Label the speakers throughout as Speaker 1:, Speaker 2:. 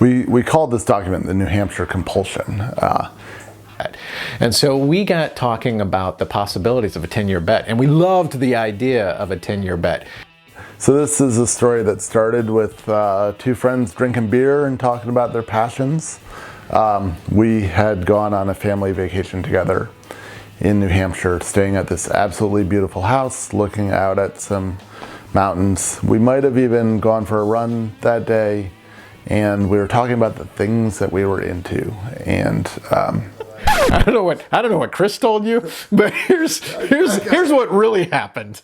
Speaker 1: We called this document the New Hampshire Compulsion.
Speaker 2: And so we got talking about the possibilities of a 10-year bet, and we loved the idea of a 10-year bet.
Speaker 1: So this is a story that started with two friends drinking beer and talking about their passions. We had gone on a family vacation together in New Hampshire, staying at this absolutely beautiful house, looking out at some mountains. We might have even gone for a run that day, and we were talking about the things that we were into. And
Speaker 2: I don't know what Chris told you, but here's what really happened.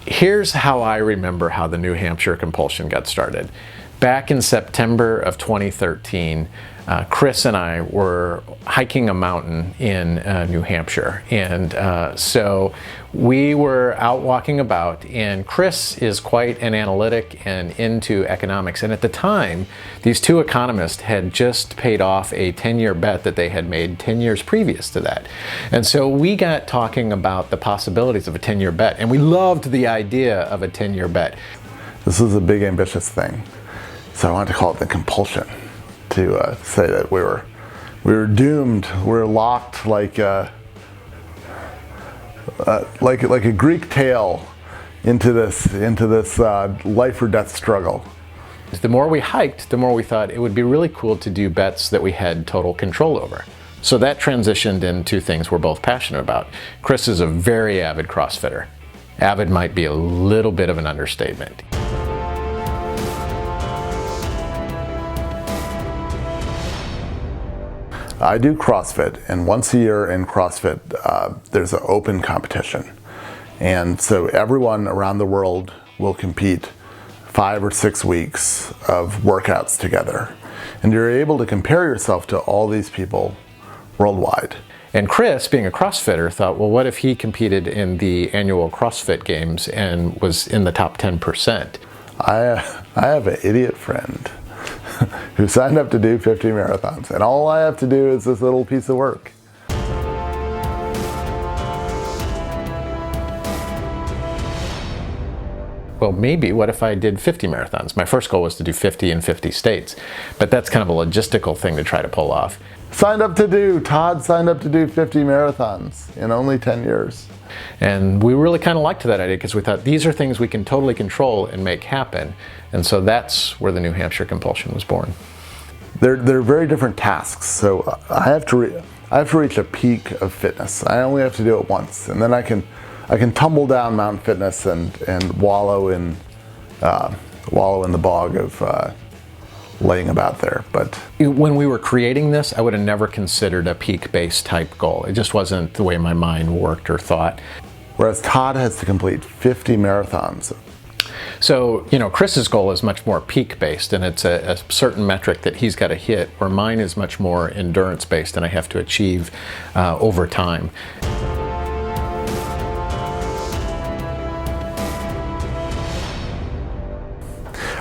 Speaker 2: Here's how I remember how the New Hampshire Compulsion got started. Back in September of 2013, Chris and I were hiking a mountain in New Hampshire, and so we were out walking about, and Chris is quite an analytic and into economics, and at the time these two economists had just paid off a 10-year bet that they had made 10 years previous to that. And so we got talking about the possibilities of a 10-year bet, and we loved the idea of a 10-year bet.
Speaker 1: This was a big ambitious thing, so I wanted to call it the compulsion, to say that we were doomed. We were locked like a Greek tale into this life or death struggle.
Speaker 2: The more we hiked, the more we thought it would be really cool to do bets that we had total control over. So that transitioned into things we're both passionate about. Chris is a very avid CrossFitter. Avid might be a little bit of an understatement.
Speaker 1: I do CrossFit, and once a year in CrossFit, there's an open competition. And so everyone around the world will compete 5 or 6 weeks of workouts together. And you're able to compare yourself to all these people worldwide.
Speaker 2: And Chris, being a CrossFitter, thought, well, what if he competed in the annual CrossFit Games and was in the top 10%?
Speaker 1: I have an idiot friend who signed up to do 50 marathons, and all I have to do is this little piece of work.
Speaker 2: Well, maybe, what if I did 50 marathons? My first goal was to do 50 in 50 states, but that's kind of a logistical thing to try to pull off.
Speaker 1: Todd signed up to do 50 marathons in only 10 years.
Speaker 2: And we really kind of liked that idea because we thought these are things we can totally control and make happen. And so that's where the New Hampshire Compulsion was born.
Speaker 1: They're very different tasks. So I have to reach a peak of fitness. I only have to do it once, and then I can tumble down Mount Fitness and wallow in the bog of laying about there. But
Speaker 2: when we were creating this, I would have never considered a peak-based type goal. It just wasn't the way my mind worked or thought.
Speaker 1: Whereas Todd has to complete 50 marathons.
Speaker 2: So, Chris's goal is much more peak-based, and it's a certain metric that he's got to hit, where mine is much more endurance-based, and I have to achieve over time.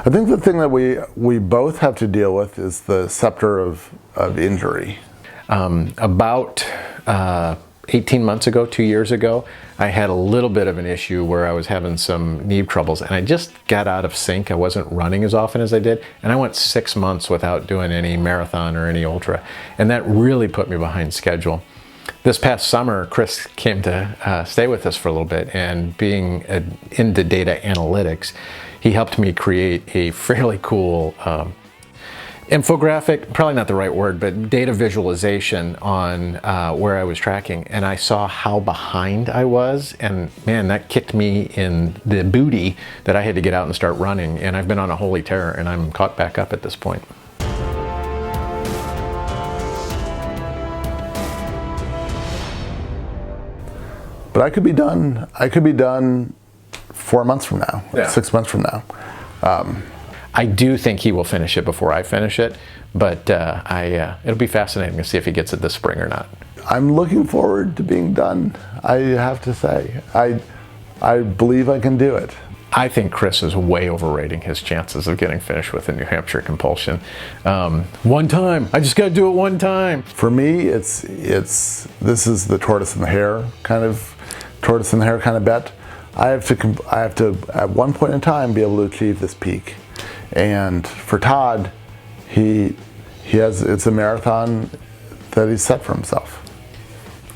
Speaker 1: I think the thing that we both have to deal with is the scepter of injury.
Speaker 2: About 18 months ago, 2 years ago, I had a little bit of an issue where I was having some knee troubles, and I just got out of sync. I wasn't running as often as I did, and I went 6 months without doing any marathon or any ultra, and that really put me behind schedule. This past summer, Chris came to stay with us for a little bit, and being into data analytics, he helped me create a fairly cool infographic, probably not the right word, but data visualization on where I was tracking. And I saw how behind I was, and man, that kicked me in the booty that I had to get out and start running. And I've been on a holy terror, and I'm caught back up at this point.
Speaker 1: But I could be done 4 months from now,
Speaker 2: Yeah.
Speaker 1: 6 months from now.
Speaker 2: I do think he will finish it before I finish it, but it'll be fascinating to see if he gets it this spring or not.
Speaker 1: I'm looking forward to being done, I have to say. I believe I can do it.
Speaker 2: I think Chris is way overrating his chances of getting finished with the New Hampshire Compulsion. One time, I just got to do it one time.
Speaker 1: For me, this is the tortoise and the hare kind of bet. I have to at one point in time be able to achieve this peak. And for Todd, it's a marathon that he's set for himself.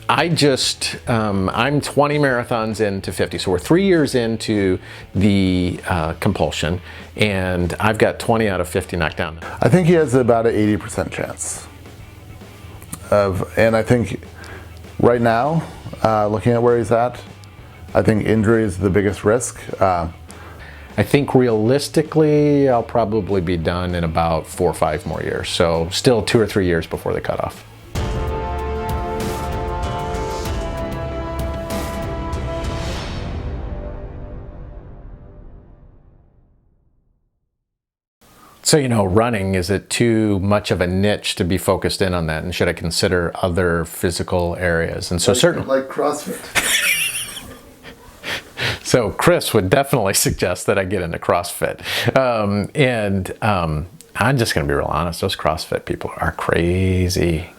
Speaker 2: I'm 20 marathons into 50, so we're 3 years into the compulsion, and I've got 20 out of 50 knocked down.
Speaker 1: I think he has about an 80% chance and I think right now, looking at where he's at, I think injury is the biggest risk.
Speaker 2: I think realistically, I'll probably be done in about 4 or 5 more years, so still 2 or 3 years before the cutoff. So, running, is it too much of a niche to be focused in on that? And should I consider other physical areas? And so
Speaker 1: like CrossFit.
Speaker 2: So Chris would definitely suggest that I get into CrossFit. I'm just going to be real honest. Those CrossFit people are crazy.